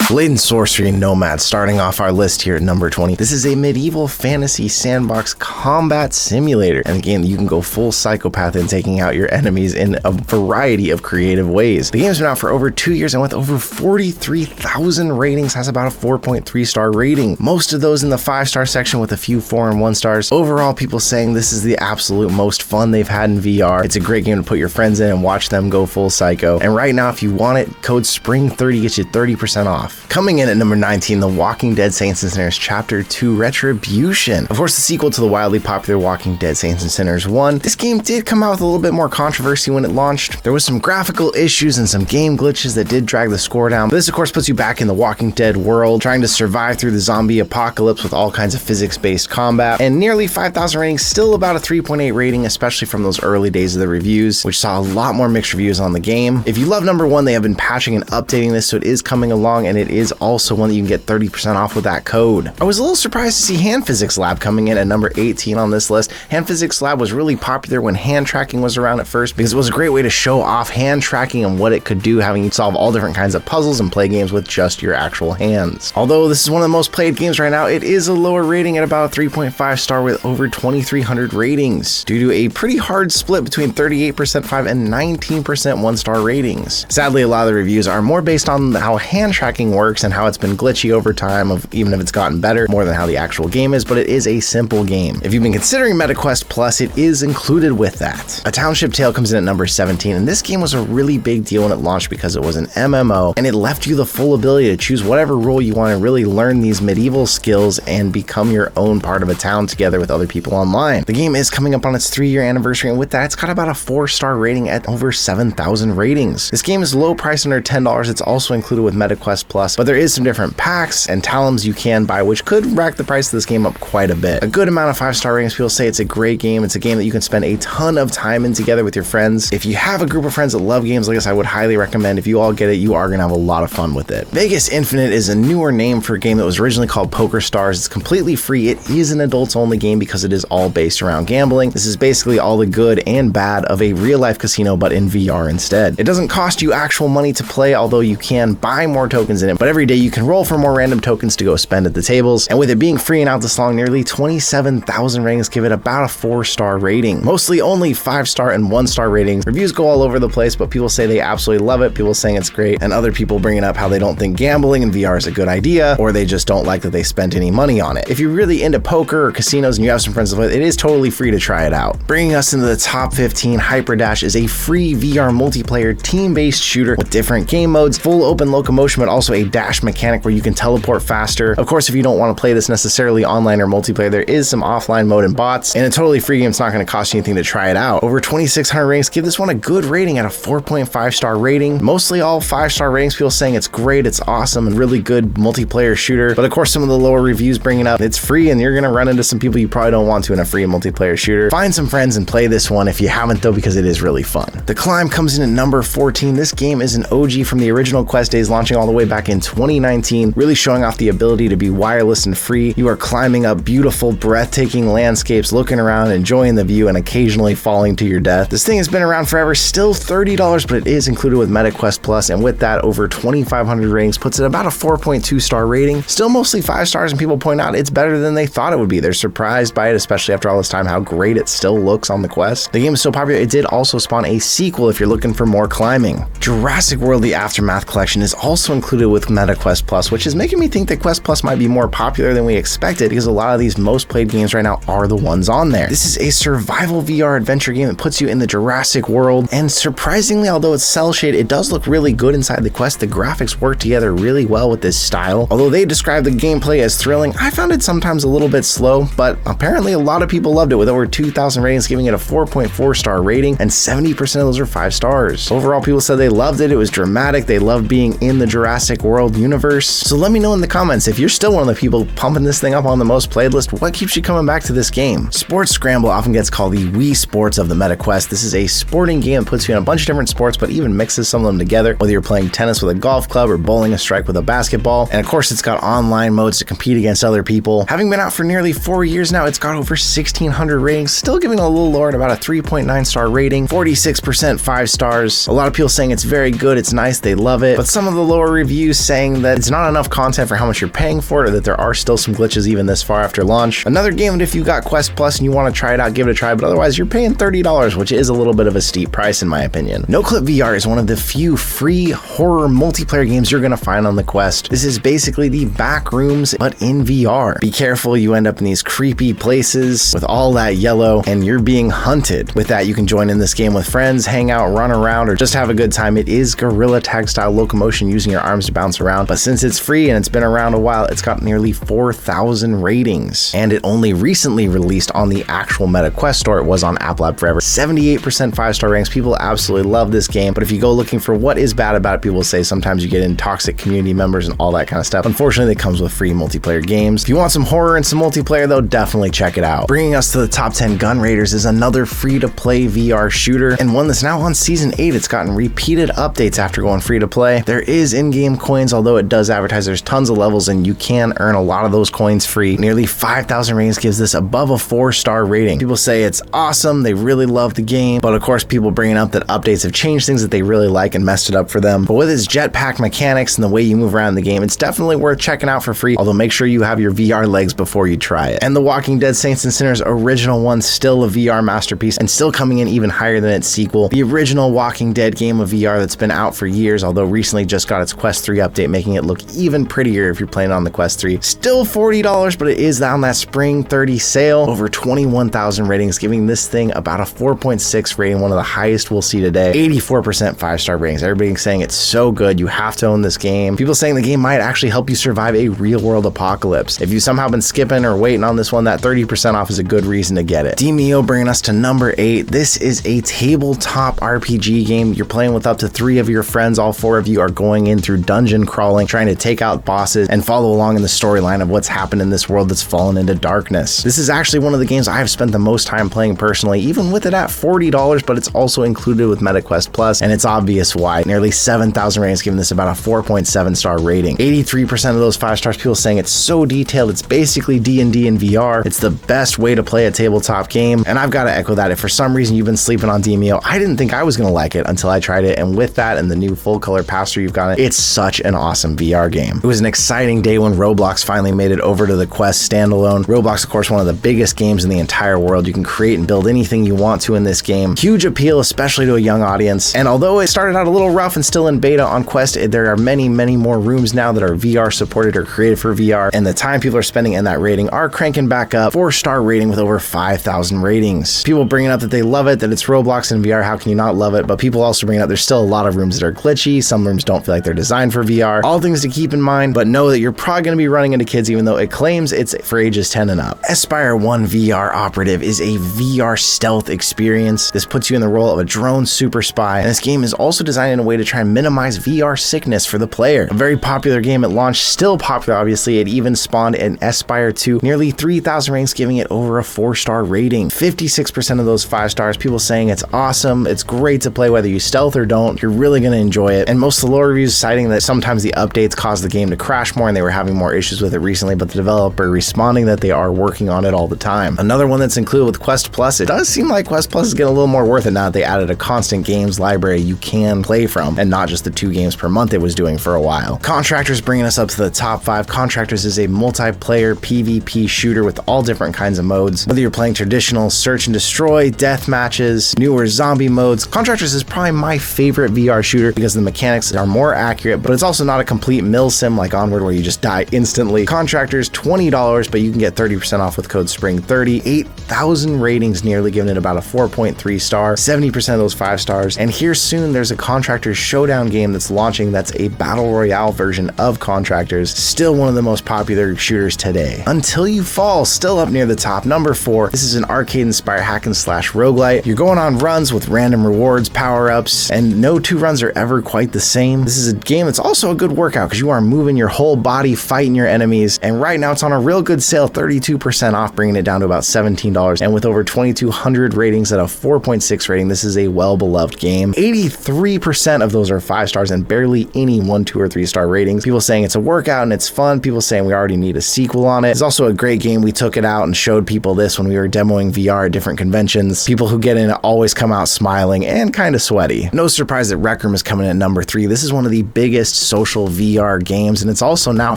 Blade and Sorcery and Nomad starting off our list here at number 20. This is a medieval fantasy sandbox combat simulator, and again, you can go full psychopath in taking out your enemies in a variety of creative ways. The game's been out for over 2 years and with over 43,000 ratings has about a 4.3 star rating. Most of those in the 5-star section with a few 4 and 1 stars. Overall, people saying this is the absolute most fun they've had in VR. It's a great game to put your friends in and watch them go full psycho. And right now, if you want it, code SPRING30 gets you 30% off. Coming in at number 19, The Walking Dead Saints and Sinners Chapter 2 Retribution. Of course, the sequel to the wildly popular Walking Dead Saints and Sinners 1. This game did come out with a little bit more controversy when it launched. There was some graphical issues and some game glitches that did drag the score down. But this, of course, puts you back in the Walking Dead world, trying to survive through the zombie apocalypse with all kinds of physics-based combat. And nearly 5,000 ratings, still about a 3.8 rating, especially from those early days of the reviews, which saw a lot more mixed reviews on the game. If you love number 1, they have been patching and updating this, so it is coming along, and it is also one that you can get 30% off with that code. I was a little surprised to see Hand Physics Lab coming in at number 18 on this list. Hand Physics Lab was really popular when hand tracking was around at first because it was a great way to show off hand tracking and what it could do, having you solve all different kinds of puzzles and play games with just your actual hands. Although this is one of the most played games right now, it is a lower rating at about a 3.5 star with over 2,300 ratings due to a pretty hard split between 38% 5 and 19% 1-star ratings. Sadly, a lot of the reviews are more based on how hand tracking works and how it's been glitchy over time, even if it's gotten better, more than how the actual game is, but it is a simple game. If you've been considering MetaQuest Plus, it is included with that. A Township Tale comes in at number 17, and this game was a really big deal when it launched because it was an MMO, and it left you the full ability to choose whatever role you want and really learn these medieval skills and become your own part of a town together with other people online. The game is coming up on its 3-year anniversary, and with that, it's got about a 4-star rating at over 7,000 ratings. This game is low price under $10. It's also included with MetaQuest Plus, but there is some different packs and talums you can buy, which could rack the price of this game up quite a bit. A good amount of 5-star ratings. People say it's a great game. It's a game that you can spend a ton of time in together with your friends. If you have a group of friends that love games like this, I would highly recommend. If you all get it, you are going to have a lot of fun with it. Vegas Infinite is a newer name for a game that was originally called Poker Stars. It's completely free. It is an adults-only game because it is all based around gambling. This is basically all the good and bad of a real-life casino, but in VR instead. It doesn't cost you actual money to play, although you can buy more tokens in it, but every day you can roll for more random tokens to go spend at the tables. And with it being free and out this long, nearly 27,000 ratings give it about a 4-star rating. Mostly only 5-star and 1-star ratings. Reviews go all over the place, but people say they absolutely love it. People saying it's great, and other people bringing up how they don't think gambling in VR is a good idea, or they just don't like that they spent any money on it. If you're really into poker or casinos and you have some friends to play, it is totally free to try it out. Bringing us into the top 15, Hyperdash is a free VR multiplayer team-based shooter with different game modes, full open locomotion, but also a dash mechanic where you can teleport faster. Of course, if you don't want to play this necessarily online or multiplayer, there is some offline mode and bots, and a totally free game. It's not going to cost you anything to try it out. Over 2,600 ratings give this one a good rating at a 4.5 star rating. Mostly all 5-star ratings, people saying it's great, it's awesome, and really good multiplayer shooter. But of course, some of the lower reviews bringing up it's free, and you're going to run into some people you probably don't want to in a free multiplayer shooter. Find some friends and play this one if you haven't, though, because it is really fun. The Climb comes in at number 14. This game is an OG from the original Quest days, launching all the way back in 2019, really showing off the ability to be wireless and free. You are climbing up beautiful, breathtaking landscapes, looking around, enjoying the view, and occasionally falling to your death. This thing has been around forever, still $30, but it is included with MetaQuest Plus, and with that, over 2,500 ratings puts it about a 4.2 star rating. Still mostly 5 stars, and people point out it's better than they thought it would be. They're surprised by it, especially after all this time, how great it still looks on the Quest. The game is so popular, it did also spawn a sequel if you're looking for more climbing. Jurassic World: The Aftermath Collection is also included with MetaQuest Plus, which is making me think that Quest Plus might be more popular than we expected because a lot of these most played games right now are the ones on there. This is a survival VR adventure game that puts you in the Jurassic world, and surprisingly, although it's cel shaded, it does look really good inside the Quest. The graphics work together really well with this style. Although they describe the gameplay as thrilling, I found it sometimes a little bit slow, but apparently a lot of people loved it, with over 2,000 ratings giving it a 4.4 star rating, and 70% of those are 5 stars. Overall, people said they loved it. It was dramatic. They loved being in the Jurassic World universe. So let me know in the comments if you're still one of the people pumping this thing up on the most played list, what keeps you coming back to this game? Sports Scramble often gets called the Wii Sports of the MetaQuest. This is a sporting game that puts you in a bunch of different sports, but even mixes some of them together, whether you're playing tennis with a golf club or bowling a strike with a basketball. And of course, it's got online modes to compete against other people. Having been out for nearly 4 years now, it's got over 1,600 ratings, still giving a little lower at about a 3.9 star rating, 46% 5 stars. A lot of people saying it's very good, it's nice, they love it, but some of the lower reviews saying that it's not enough content for how much you're paying for it, or that there are still some glitches even this far after launch. Another game that if you got Quest Plus and you want to try it out, give it a try, but otherwise you're paying $30, which is a little bit of a steep price in my opinion. NoClip VR is one of the few free horror multiplayer games you're going to find on the Quest. This is basically the Backrooms, but in VR. Be careful, you end up in these creepy places with all that yellow, and you're being hunted. With that, you can join in this game with friends, hang out, run around, or just have a good time. It is gorilla tag style locomotion using your arms to bounce around, but since it's free and it's been around a while, it's got nearly 4,000 ratings, and it only recently released on the actual Meta Quest store. It was on App Lab forever. 78% 5-star ratings. People absolutely love this game, but if you go looking for what is bad about it, people say sometimes you get in toxic community members and all that kind of stuff. Unfortunately, it comes with free multiplayer games. If you want some horror and some multiplayer though, definitely check it out. Bringing us to the top 10, Gun Raiders is another free-to-play VR shooter, and one that's now on Season 8. It's gotten repeated updates after going free-to-play. There is in-game coins, although it does advertise there's tons of levels and you can earn a lot of those coins free. Nearly 5,000 ratings gives this above a 4-star rating. People say it's awesome, they really love the game, but of course people bringing up that updates have changed things that they really like and messed it up for them. But with its jetpack mechanics and the way you move around the game, it's definitely worth checking out for free, although make sure you have your VR legs before you try it. And The Walking Dead Saints and Sinners original one, still a VR masterpiece and still coming in even higher than its sequel. The original Walking Dead game of VR that's been out for years, although recently just got its Quest 3 update, making it look even prettier if you're playing on the Quest 3. Still $40, but it is on that spring 30 sale. Over 21,000 ratings, giving this thing about a 4.6 rating, one of the highest we'll see today. 84% 5-star ratings. Everybody's saying it's so good, you have to own this game. People saying the game might actually help you survive a real-world apocalypse. If you've somehow been skipping or waiting on this one, that 30% off is a good reason to get it. Demeo bringing us to number 8. This is a tabletop RPG game. You're playing with up to 3 of your friends. All 4 of you are going in through dungeon crawling, trying to take out bosses and follow along in the storyline of what's happened in this world that's fallen into darkness. This is actually one of the games I've spent the most time playing personally, even with it at $40, but it's also included with Meta Quest Plus, and it's obvious why. Nearly 7,000 ratings, giving this about a 4.7 star rating. 83% of those 5 stars, people saying it's so detailed, it's basically D&D in VR. It's the best way to play a tabletop game, and I've got to echo that. If for some reason you've been sleeping on Demeo, I didn't think I was going to like it until I tried it, and with that and the new full color pass-through you've got, it's such an awesome VR game. It was an exciting day when Roblox finally made it over to the Quest standalone. Roblox, of course, one of the biggest games in the entire world. You can create and build anything you want to in this game. Huge appeal, especially to a young audience, and although it started out a little rough and still in beta on Quest, there are many more rooms now that are VR supported or created for VR, and the time people are spending in that rating are cranking back up. 4-star rating with over 5,000 ratings. People bringing up that they love it, that it's Roblox in VR, how can you not love it? But people also bring up there's still a lot of rooms that are glitchy, some rooms don't feel like they're designed for VR. All things to keep in mind, but know that you're probably going to be running into kids even though it claims it's for ages 10 and up. Aspire 1 VR Operative is a VR stealth experience. This puts you in the role of a drone super spy, and this game is also designed in a way to try and minimize VR sickness for the player. A very popular game at launch, still popular obviously. It even spawned an Aspire 2, nearly 3,000 ratings, giving it over a 4-star rating. 56% of those 5 stars, people saying it's awesome, it's great to play whether you stealth or don't, you're really going to enjoy it. And most of the low reviews citing that sometimes the updates cause the game to crash more and they were having more issues with it recently, but the developer responding that they are working on it all the time. Another one that's included with Quest Plus, it does seem like Quest Plus is getting a little more worth it now that they added a constant games library you can play from and not just the 2 games per month it was doing for a while. Contractors bringing us up to the top 5. Contractors is a multiplayer PvP shooter with all different kinds of modes. Whether you're playing traditional search and destroy, death matches, newer zombie modes, Contractors is probably my favorite VR shooter because the mechanics are more accurate, but it's also not a complete mill sim like Onward where you just die instantly. Contractors, $20, but you can get 30% off with code SPRING30. 8,000 ratings, nearly giving it about a 4.3 star, 70% of those 5 stars. And here soon there's a Contractors Showdown game that's launching that's a battle royale version of Contractors. Still one of the most popular shooters today. Until You Fall, still up near the top, number 4. This is an arcade-inspired hack and slash roguelite. You're going on runs with random rewards, power-ups, and no 2 runs are ever quite the same. This is a game that's also a good workout because you are moving your whole body, fighting your enemies, and right now it's on a real good sale, 32% off, bringing it down to about $17. And with over 2,200 ratings at a 4.6 rating, this is a well-beloved game. 83% of those are 5 stars and barely any 1, 2, or 3 star ratings. People saying it's a workout and it's fun. People saying we already need a sequel on it. It's also a great game. We took it out and showed people this when we were demoing VR at different conventions. People who get in it always come out smiling and kind of sweaty. No surprise surprised that Rec Room is coming in at number 3. This is one of the biggest social VR games, and it's also now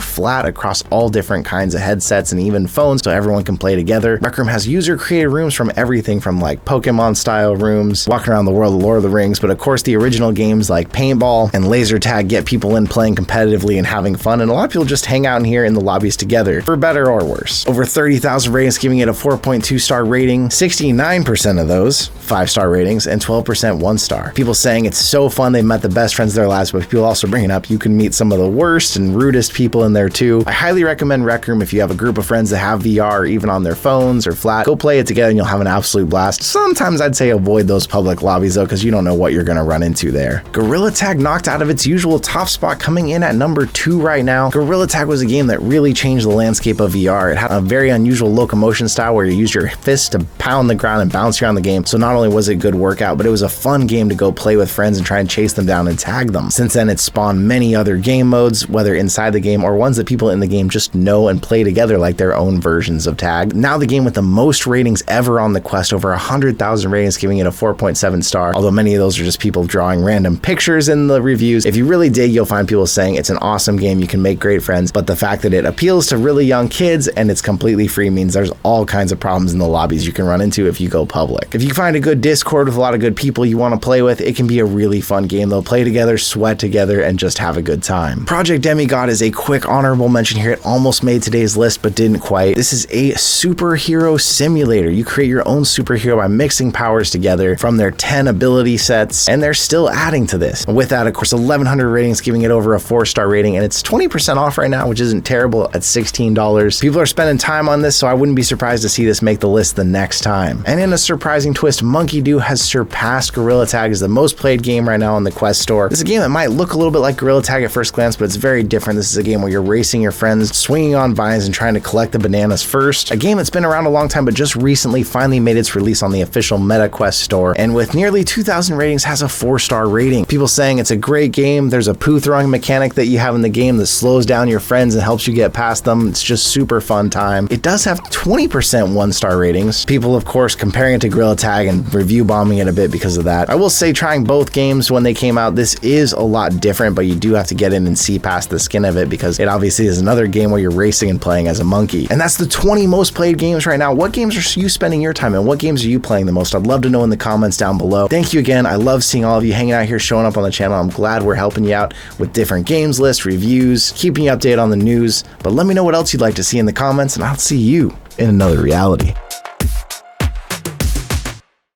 flat across all different kinds of headsets and even phones, so everyone can play together. Rec Room has user-created rooms from everything from like Pokemon-style rooms, walking around the world of Lord of the Rings, but of course the original games like paintball and laser tag get people in playing competitively and having fun, and a lot of people just hang out in here in the lobbies together, for better or worse. Over 30,000 ratings, giving it a 4.2 star rating, 69% of those 5-star ratings, and 12% 1-star. People saying it's so fun, they met the best friends of their lives, but people also bringing up you can meet some of the worst and rudest people in there too. I highly recommend Rec Room if you have a group of friends that have VR or even on their phones or flat. Go play it together and you'll have an absolute blast. Sometimes I'd say avoid those public lobbies though, because you don't know what you're gonna run into there. Gorilla Tag knocked out of its usual top spot, coming in at number 2 right now. Gorilla Tag was a game that really changed the landscape of VR. It had a very unusual locomotion style where you use your fists to pound the ground and bounce around the game. So not only was it a good workout, but it was a fun game to go play with friends and try and chase them down and tag them. Since then, it's spawned many other game modes, whether inside the game or ones that people in the game just know and play together like their own versions of tag. Now the game with the most ratings ever on the Quest, over 100,000 ratings, giving it a 4.7 star, although many of those are just people drawing random pictures in the reviews. If you really dig, you'll find people saying it's an awesome game, you can make great friends, but the fact that it appeals to really young kids and it's completely free means there's all kinds of problems in the lobbies you can run into if you go public. If you find a good Discord with a lot of good people you want to play with, it can be a really fun game. They'll play together, sweat together, and just have a good time. Project Demigod is a quick honorable mention here. It almost made today's list, but didn't quite. This is a superhero simulator. You create your own superhero by mixing powers together from their 10 ability sets, and they're still adding to this. With that, of course, 1,100 ratings, giving it over a 4-star rating, and it's 20% off right now, which isn't terrible at $16. People are spending time on this, so I wouldn't be surprised to see this make the list the next time. And in a surprising twist, Monkey Do has surpassed Gorilla Tag as the most played game right now on the Quest store. This is a game that might look a little bit like Gorilla Tag at first glance, but it's very different. This is a game where you're racing your friends, swinging on vines and trying to collect the bananas first. A game that's been around a long time, but just recently finally made its release on the official MetaQuest store, and with nearly 2,000 ratings has a 4-star rating. People saying it's a great game. There's a poo throwing mechanic that you have in the game that slows down your friends and helps you get past them. It's just super fun time. It does have 20% 1-star ratings. People, of course, comparing it to Gorilla Tag and review bombing it a bit because of that. I will say, trying both games when they came out, this is a lot different, but you do have to get in and see past the skin of it because it obviously is another game where you're racing and playing as a monkey. And that's the 20 most played games right now. What games are you spending your time in? What games are you playing the most? I'd love to know in the comments down below. Thank you again. I love seeing all of you hanging out here, showing up on the channel. I'm glad we're helping you out with different games lists, reviews, keeping you updated on the news. But let me know what else you'd like to see in the comments, and I'll see you in another reality.